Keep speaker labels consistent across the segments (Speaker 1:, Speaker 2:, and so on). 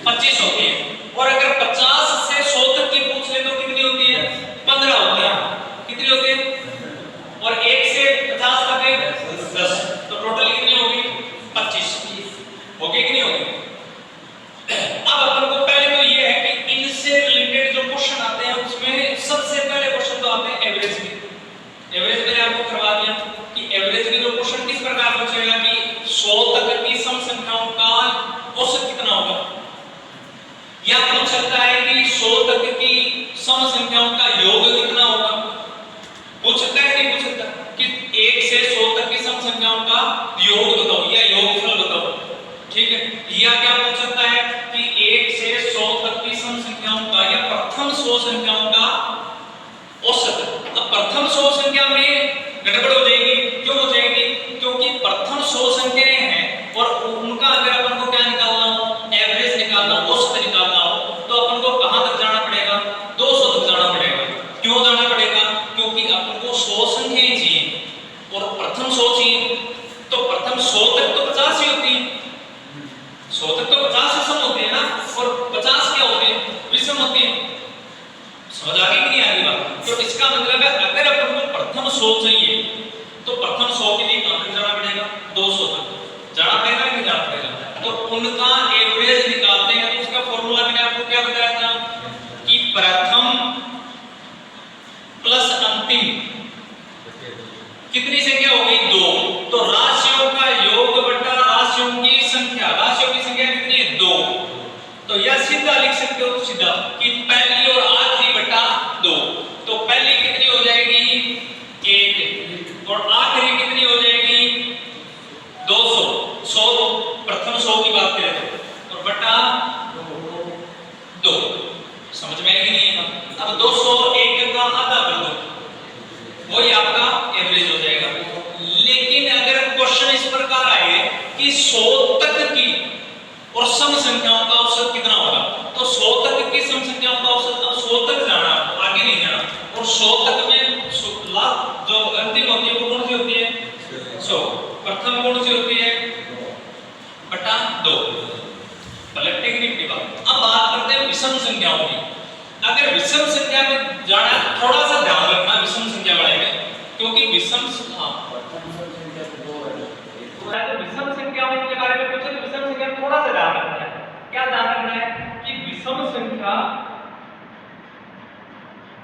Speaker 1: 25 होती है। और अगर 50 से 100 तक की पूछ ले तो कितनी होती है? 15 होती है। कितनी होती है? और 1 से 50 तक है 10, तो टोटल कितनी होगी? 25 होगी कि नहीं होगी? अब अपन को पहले तो ये है कि इनसे रिलेटेड जो क्वेश्चन आते हैं उसमें सबसे पहले क्वेश्चन तो आते हैं एवरेज के। एवरेज मैंने आपको करवा दिया कि एवरेज के जो क्वेश्चन किस प्रकार पूछेगा कि 100 तक की सम संख्याओं का औसत कितना होगा, या पूछ सकता है कि 100 तक की सम संख्याओं का योग कितना होगा। पूछ सकता है नहीं पूछ सकता कि 1 से 100 तक की सम संख्याओं का योग बताओ या योगफल बताओ, ठीक है। या क्या पूछ सकता है कि 1 से 100 तक की सम संख्याओं का या प्रथम 100 संख्याओं का औसत। अब प्रथम 100 संख्या में गड़बड़ हो जाएगी। क्यों हो जाएगी? क्योंकि प्रथम 100 संख्याएं हैं और उनका अगर अपन को क्या निकालना हो, एवरेज निकालना हो, औसत निकालना हो, तो अपन को कहां तक जाना पड़ेगा? 200 तक जाना पड़ेगा। क्यों जाना पड़ेगा? क्योंकि अपन को 100 संख्याएं चाहिए और प्रथम 100 चाहिए, तो प्रथम 100 तक तो 50 ही होती है। 100 तक तो 50 विषम होते हैं ना, और 50 क्या होते हैं? विषम होते हैं। समझ आ गई कि नहीं आ रही बात? तो इसका मतलब है अगर अपन को प्रथम 100 चाहिए तो प्रथम 100 के लिए कहां तक जाना पड़ेगा? 200 तक जाना पड़ेगा कि नहीं जाना पड़ेगा? तो उनका एवरेज निकालते हैं तो उसका फॉर्मूला मैंने आपको क्या बताया था कि प्रथम प्लस अंतिम कितनी संख्या हो गई? 2। तो राशियों का योग बटा राशियों की संख्या। राशियों की संख्या कितनी है? 2। तो यह सीधा लिख सकते हो सीधा कि पहली और आखिरी बटा 2। तो पहली कितनी हो जाएगी? 1 और आखिरी कितनी हो जाएगी? 200। 100 प्रथम 100 की बात करें तो, और बटा 2। समझ में आएगी नहीं? अब 200 1 का आधा कर दो, वही आपका एवरेज हो जाएगा। लेकिन अगर क्वेश्चन इस प्रकार आए कि 100 तक की और सम संख्याओं का औसत कितना होगा, तो 100 तक की सम संख्याओं का औसत, अब 100 तक जाना, आगे नहीं जाना। और 100 तक में जो अंतिम होती है वो कौन सी होती है? 100। प्रथम कौन सी होती है? बटा 2। पलट टेक्निक की बात। अब बात करते हैं विषम संख्याओं की। अगर विषम संख्या में जाना, थोड़ा सा ध्यान रखना विषम संख्या वाले में, क्योंकि विषम विषम संख्याओं के बारे में पूछे तो विषम संख्या थोड़ा सा ध्यान रखना है। क्या ध्यान रखना है कि विषम संख्या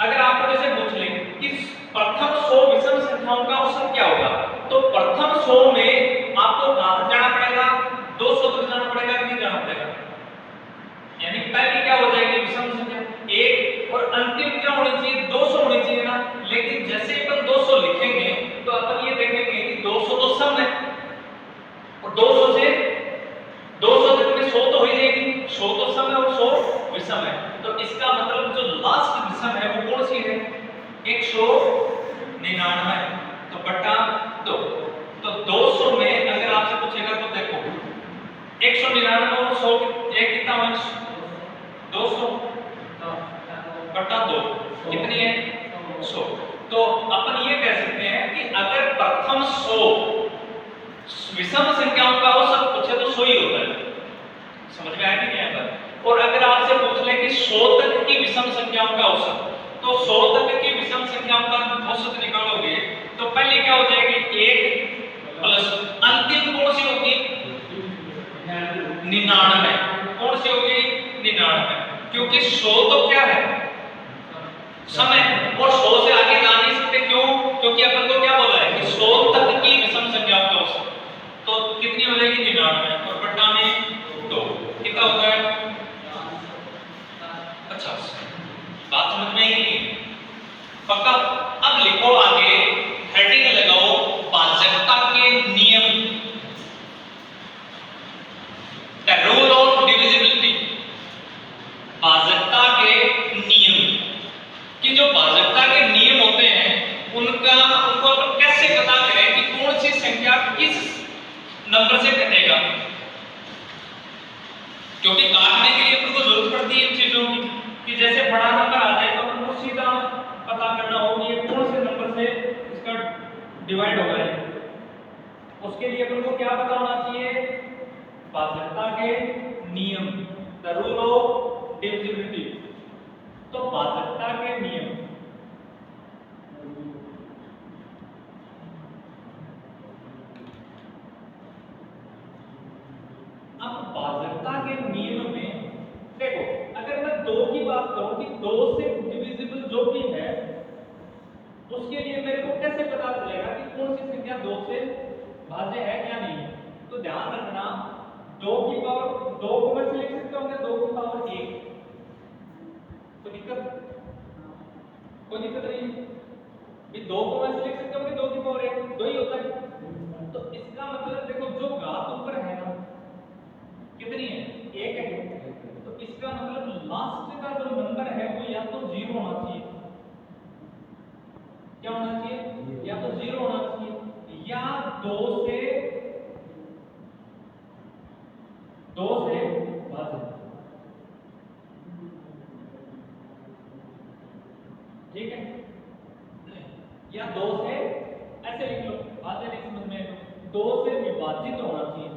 Speaker 1: अगर आपको जैसे पूछ ले कि प्रथम 100 विषम संख्याओं का औसत क्या होगा, तो प्रथम 100 में आपको कहां तक जाना पड़ेगा? 200 तक जाना पड़ेगा कि नहीं जाना पड़ेगा? यानी पहली क्या हो जाएगी विषम संख्या 1 और अंतिम क्या होनी चाहिए? 200 होनी चाहिए ना। लेकिन जैसे अपन 200 लिखेंगे तो अपन ये देखेंगे कि 200 तो सम है और 200 से 200 तक में 100 तो हो ही जाएगी। 100 तो सम है और 100 विषम है। तो इसका मतलब जो लास्ट विषम है वो कौन सी है? 199। तो बटा 2। तो 200 में अगर आपसे पूछेगा तो देखो 199 और 100 एक कितना है? 200 बटा 2 कितनी है? 100। तो अपन ये कह सकते हैं कि अगर प्रथम 100 विषम संख्याओं का औसत पूछे तो 100 ही होता है। समझ में आया कि नहीं आया? और अगर आपसे पूछ ले कि 100 तक की विषम संख्याओं का औसत, तो 100 तक की विषम संख्याओं का औसत निकालोगे तो पहले क्या हो जाएगी? 1 प्लस अंतिम कौन सी होगी? 99। कौन सी होगी? 99। क्योंकि 100 तो क्या है? समय, और 100 से आगे जा नहीं सकते। क्यों? क्योंकि अपन को क्या बोला है कि 100 तक की विषम संख्याओं का औसत, तो कितनी हो जाएगी? 99 और बटा में 2 कितना होता है? 50। बात समझ में आई नहीं? पक्का? अब लिखो आगे, हेडिंग लगाओ भाजकता के नियम, द रूल ऑफ डिविजिबिलिटी। भाजकता के नियम कि जो भाजकता के नियम होते हैं उनको अपन कैसे पता करें कि कौन सी संख्या किस नंबर से कटेगा। क्योंकि काटने के लिए अपन को जरूरत पड़ती है इन चीजों की कि जैसे बड़ा नंबर आ जाए तो अपन को सीधा पता करना हो कि ये कौन से नंबर से इसका डिवाइड होगा। उसके लिए अपन को क्या पता होना चाहिए? भाजकता के नियम। The rule of divisibility. तो भाजकता के नियम, अब भाजकता के नियम में देखो, अगर मैं 2 की बात करूं कि 2 से डिविजिबल जो भी है उसके लिए मेरे को कैसे पता चलेगा कि कौन सी संख्या 2 से भाज्य है या नहीं। तो ध्यान रखना 2 की पावर 2 को मैं लिख सकता हूं 2 की पावर 1, तो दिक्कत कोई दिक्कत नहीं है। 2 को मैं लिख सकता हूं 2 की पावर 1, 2 ही होता है। तो इसका मतलब देखो जो घात ऊपर है ना कितनी है, 1 है। तो इसका मतलब लास्ट का जो नंबर है वो या तो 0 होना चाहिए, क्या होना चाहिए, या तो 0 होना चाहिए या 2 से भाज्य, ठीक है, या 2 से ऐसे लिख लो, भाज्य नहीं समझ में, 2 से विभाजित होना चाहिए।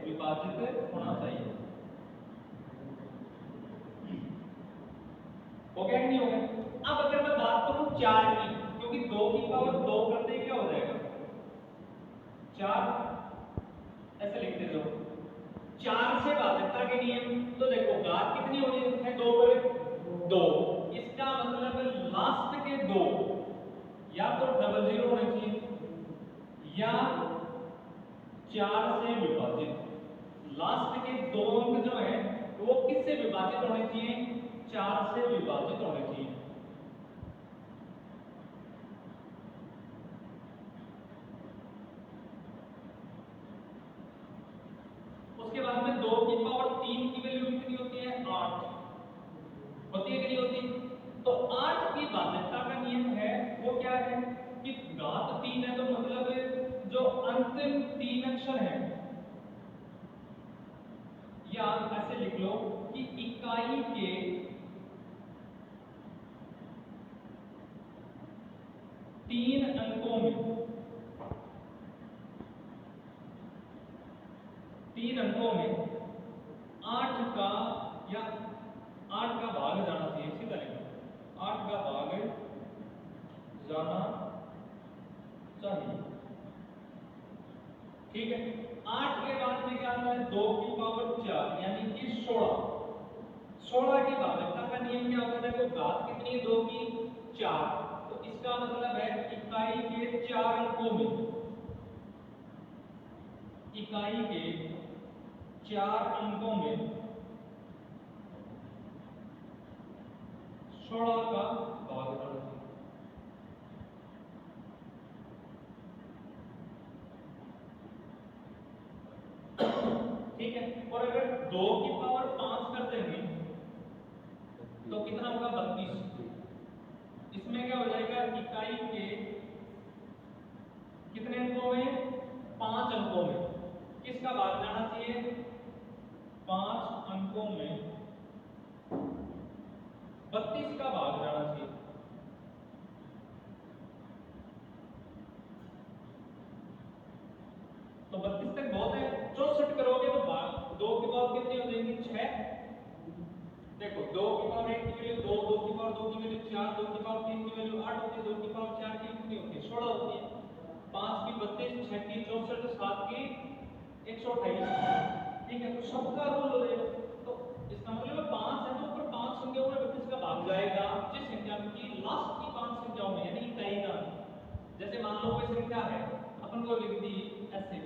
Speaker 1: विभाजित होना चाहिए। हो गया कि नहीं हो गया। अब अगर मैं बात करूं 4 की, क्योंकि 2 की पावर 2 करते ही क्या हो जाएगा 4, ऐसे लिखते जाओ। 4 से भाजकता के नियम, तो देखो घात कितनी होनी है 2 पर 2, इसका मतलब लास्ट के 2 या तो डबल 0 होने चाहिए या 4 से विभाजित। लास्ट के 2 अंक जो है वो किससे विभाजित होने चाहिए, 4 से विभाजित होने चाहिए। उसके बाद में 2 की पावर 3 की वैल्यू कितनी होती है 8, होती है कि नहीं होती। तो 8 की भाजकता का नियम है वो क्या है कि घात 3 है, तो मतलब जो अंतिम 3 अक्षर है, या ऐसे लिख लो कि इकाई के तीन अंकों में 8 का या 8 का भाग जाना चाहिए, सीधा लिखो 8 का भाग जाना चाहिए, ठीक है। 8 के बाद में क्या आता है 2 की पावर 4 यानी कि 16 की भाजकता का नियम क्या होता है, देखो घात कितनी है 2 की 4, तो इसका मतलब है इकाई के 4 अंकों में, इकाई के 4 अंकों में 16 का भाग जाना चाहिए। ठीक है, और अगर 2 की पावर 5 कर देंगे तो कितना होगा 32। इसमें क्या हो जाएगा इकाई के कितने अंकों में 5 अंकों में किसका भाग जाना चाहिए, 5 अंकों में 32 का भाग जाना चाहिए। तो 32 तक बहुत है, 64 करोगे तो भाग 2 की पावर कितनी हो जाएगी 6। देखो 2 की पावर 1 की वैल्यू 2, 2 की पावर 2 की वैल्यू 4, 2 की पावर 3 की वैल्यू 8 होती है, 2 की पावर 4 की कितनी होती है 16 होती है, 5 की 32, 6 की 64, 7 की 128, ठीक है। तो सबका रूल हो जाएगा, तो इसका मतलब 5 है तो ऊपर 5 संख्याओं में 32 का भाग जाएगा जिस संख्या में की लास्ट की 5 संख्याओं में, यानी इकाई का, जैसे मान लो कोई संख्या है अपन को लिख दी ऐसे,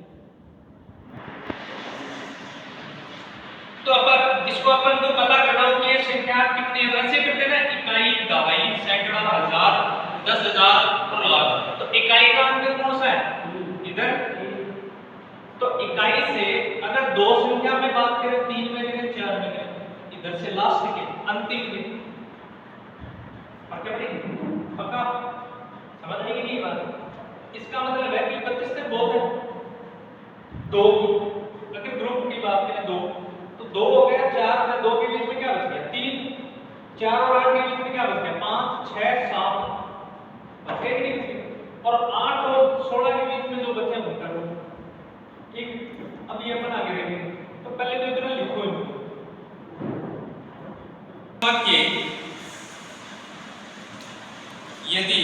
Speaker 1: तो अपन इसको अपन को पता करना हो कि ये संख्या कितनी है, वैसे करते ना इकाई, दहाई, सैकड़ा, हजार, 10,000 और लाख। तो इकाई का अंक कौन सा है इधर, तो इकाई से अगर 2 संख्या में बात करें 3 में करें 4 में करें, इधर से लास्ट के अंतिम के पक्का समझ रही नहीं बात। इसका मतलब है कि 32 तक बहुत है 2 अगर ग्रुप की बात करें 2 तो 2 हो गया, 4 और 2 के बीच में क्या बच गया 3, 4 और 8 के बीच में क्या बच गया 5 6 7 बच गए कि नहीं? और 8 और 16 के बीच में जो बचे हैं उनका ठीक। अब ये अपन आगे देखेंगे, तो पहले तो इतना लिखो इनको कि यदि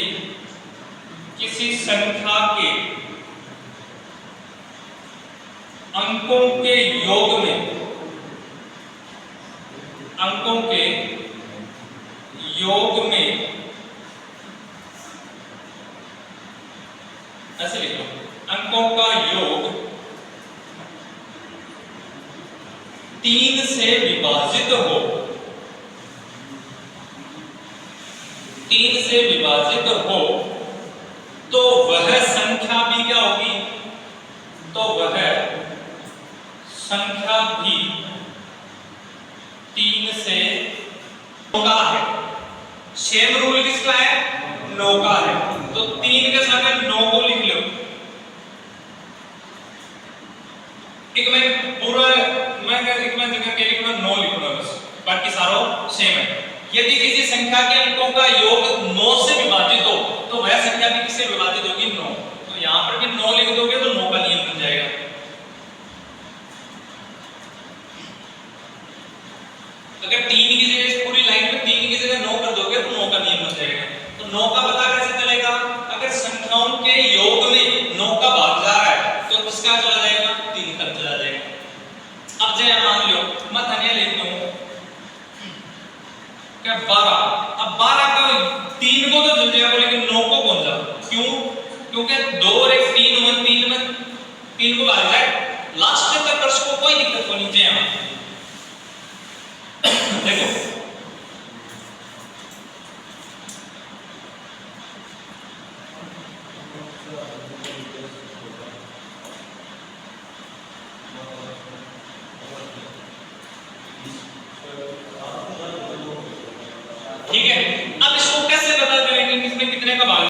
Speaker 1: किसी संख्या के अंकों के योग में ऐसे लिखो, अंकों का योग 3 से विभाजित हो, 3 से विभाजित हो, तो वह संख्या भी क्या होगी? तो वह संख्या भी 3 से 9 का है। सेम रूल किसका है? 9 का है। तो 3 के साथ 9 को लिख लो। एक मैं पूरा एक मैं जगह के लिखूंगा 9 लिखूंगा बस, बाकी सारा सेम है। यदि किसी संख्या के अंकों का योग 9 से विभाजित हो, तो वह संख्या भी किससे विभाजित होगी? 9। तो यहां पर भी 9 लिख दोगे तो 9 का नियम बन जाएगा। अगर 3 की जगह पूरी लाइन में 3 की जगह 9 कर दोगे तो 9 का नियम बन जाएगा। तो 9 का पता कैसे चलेगा? अगर संख्याओं के योग में 9 का भाग जा रहा है तो किसका चला जाएगा? 3 का चला जाएगा। अब जय मान लो मैं धनिया लिख दूं क्या 12। अब 12 का 3 को तो चल जाएगा लेकिन 9 को कौन जा? क्यों? क्योंकि 2 और 1 3 में 3 को भाग जाए लास्ट तक कर को कोई दिक्कत नहीं है। यहां देखो ठीक है। अब इसको कैसे पता करेंगे किसमें कितने का भाग